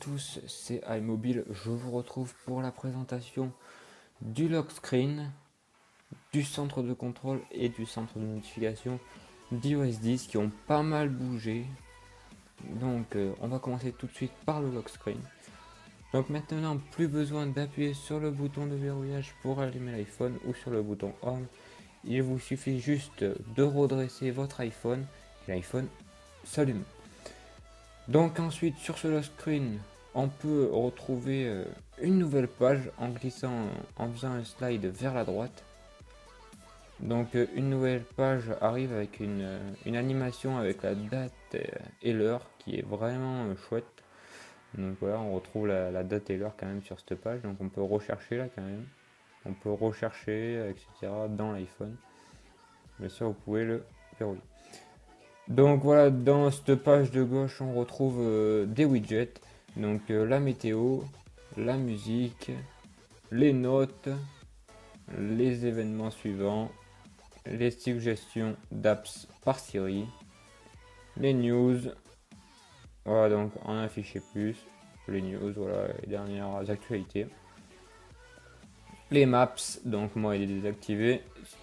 tous, c'est iMobile. Je vous retrouve pour la présentation du lock screen, du centre de contrôle et du centre de notification d'iOS 10 qui ont pas mal bougé. Donc on va commencer tout de suite par le lock screen. Donc maintenant, plus besoin d'appuyer sur le bouton de verrouillage pour allumer l'iPhone ou sur le bouton Home. Il vous suffit juste de redresser votre iPhone et l'iPhone s'allume. Donc ensuite sur ce lock screen, on peut retrouver une nouvelle page en glissant, en faisant un slide vers la droite. Donc une nouvelle page arrive avec une animation avec la date et l'heure qui est vraiment chouette. Donc voilà, on retrouve la date et l'heure quand même sur cette page. Donc on peut rechercher là quand même. On peut rechercher, etc. dans l'iPhone. Bien sûr, vous pouvez le verrouiller. Donc voilà, dans cette page de gauche, on retrouve des widgets. Donc la météo, la musique, les notes, les événements suivants, les suggestions d'apps par Siri, les news. Voilà, donc en afficher plus, les news, voilà, les dernières actualités. Les maps, donc moi il est désactivé,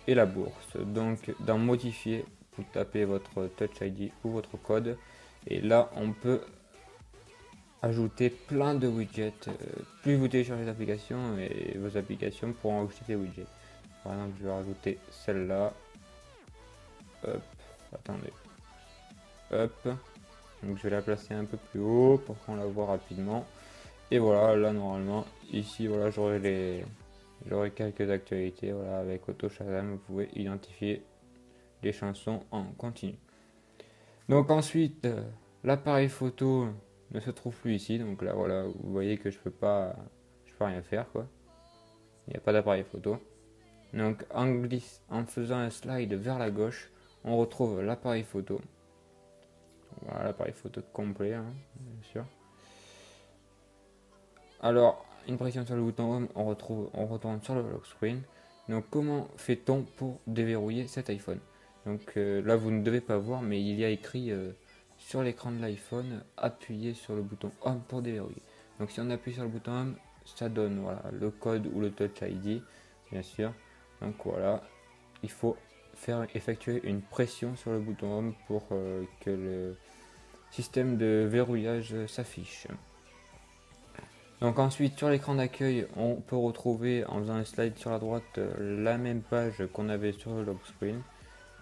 et la bourse. Donc dans modifier, vous tapez votre Touch ID ou votre code, et là on peut ajouter plein de widgets. Plus vous téléchargez les applications, et vos applications pourront ajouter des widgets. Par exemple, je vais rajouter celle-là. Hop, attendez. Hop. Donc je vais la placer un peu plus haut pour qu'on la voit rapidement. Et voilà, là normalement, ici voilà, j'aurai quelques actualités. Voilà, avec Auto Shazam, vous pouvez identifier les chansons en continu. Donc ensuite, l'appareil photo ne se trouve plus ici. Donc là voilà, vous voyez que je peux rien faire quoi. Il n'y a pas d'appareil photo. Donc en faisant un slide vers la gauche, on retrouve l'appareil photo. Voilà, l'appareil photo complet, hein, bien sûr. Alors, une pression sur le bouton Home, on retourne sur le lock screen. Donc, comment fait-on pour déverrouiller cet iPhone? Donc là, vous ne devez pas voir, mais il y a écrit sur l'écran de l'iPhone, appuyez sur le bouton Home pour déverrouiller. Donc, si on appuie sur le bouton Home, ça donne voilà, le code ou le Touch ID, bien sûr. Donc voilà, il faut effectuer une pression sur le bouton Home pour que le système de verrouillage s'affiche. Donc ensuite sur l'écran d'accueil, on peut retrouver en faisant un slide sur la droite la même page qu'on avait sur le lock screen.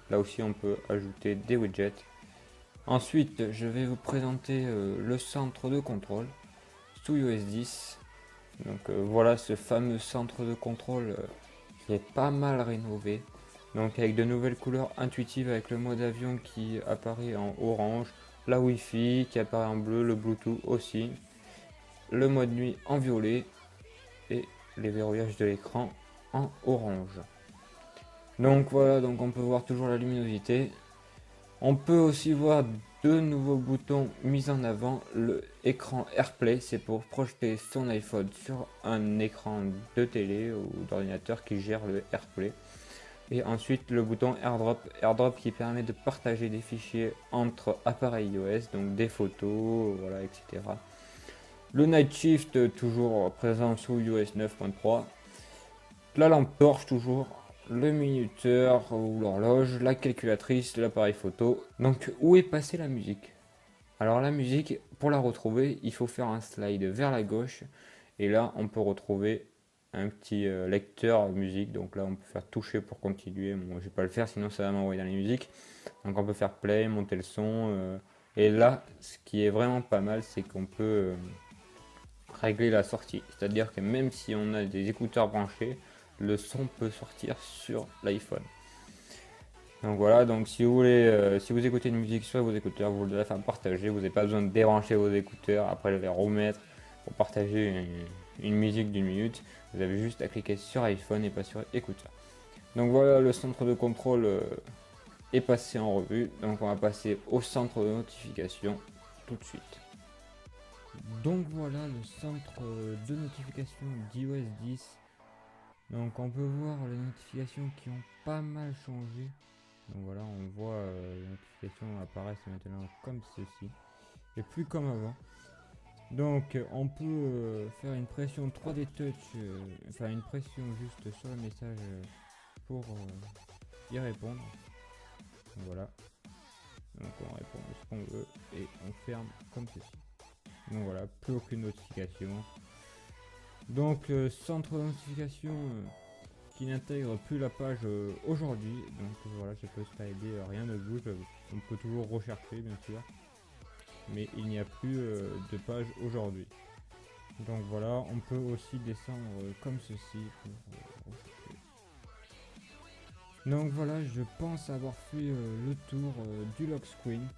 Là aussi on peut ajouter des widgets. Ensuite je vais vous présenter le centre de contrôle sous iOS 10. Donc voilà ce fameux centre de contrôle qui est pas mal rénové. Donc avec de nouvelles couleurs intuitives avec le mode avion qui apparaît en orange, la Wi-Fi qui apparaît en bleu, le Bluetooth aussi, le mode nuit en violet et les verrouillages de l'écran en orange. Donc voilà, donc on peut voir toujours la luminosité. On peut aussi voir deux nouveaux boutons mis en avant. Le écran AirPlay, c'est pour projeter son iPhone sur un écran de télé ou d'ordinateur qui gère le AirPlay. Et ensuite le bouton AirDrop qui permet de partager des fichiers entre appareils iOS, donc des photos, voilà, etc. Le Night Shift toujours présent sous iOS 9.3. La lampe torche toujours. Le minuteur ou l'horloge, la calculatrice, l'appareil photo. Donc où est passée la musique? Alors la musique, pour la retrouver, il faut faire un slide vers la gauche. Et là, on peut retrouver un petit lecteur musique. Donc là, on peut faire toucher pour continuer. Bon, je vais pas le faire, sinon ça va m'envoyer dans les musiques. Donc on peut faire play, monter le son. Et là, ce qui est vraiment pas mal, c'est qu'on peut régler la sortie. C'est-à-dire que même si on a des écouteurs branchés, le son peut sortir sur l'iPhone. Donc voilà, donc si vous voulez, si vous écoutez une musique sur vos écouteurs, vous voulez la faire partager, vous n'avez pas besoin de débrancher vos écouteurs, après les remettre pour partager une musique d'une minute. Vous avez juste à cliquer sur iPhone et pas sur écouteurs. Donc voilà, le centre de contrôle est passé en revue. Donc on va passer au centre de notification tout de suite. Donc voilà le centre de notification d'iOS 10. Donc on peut voir les notifications qui ont pas mal changé. Donc voilà, on voit les notifications apparaissent maintenant comme ceci et plus comme avant. Donc on peut faire une pression 3D touch, enfin une pression juste sur le message pour y répondre. Donc voilà. Donc on répond à ce qu'on veut et on ferme comme ceci. Donc voilà, plus aucune notification. Donc centre de notification qui n'intègre plus la page aujourd'hui. Donc voilà, je peux styler, rien ne bouge. On peut toujours rechercher bien sûr. Mais il n'y a plus de page aujourd'hui. Donc voilà, on peut aussi descendre comme ceci pour rechercher. Donc voilà, je pense avoir fait le tour du lock screen,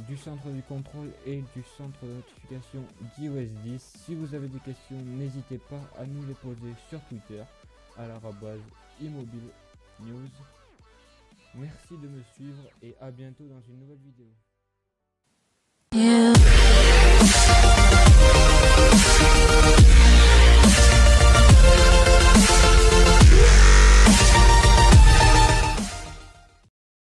du centre du contrôle et du centre de notification d'iOS 10. Si vous avez des questions, n'hésitez pas à nous les poser sur Twitter à @immobile news. Merci de me suivre et à bientôt dans une nouvelle vidéo.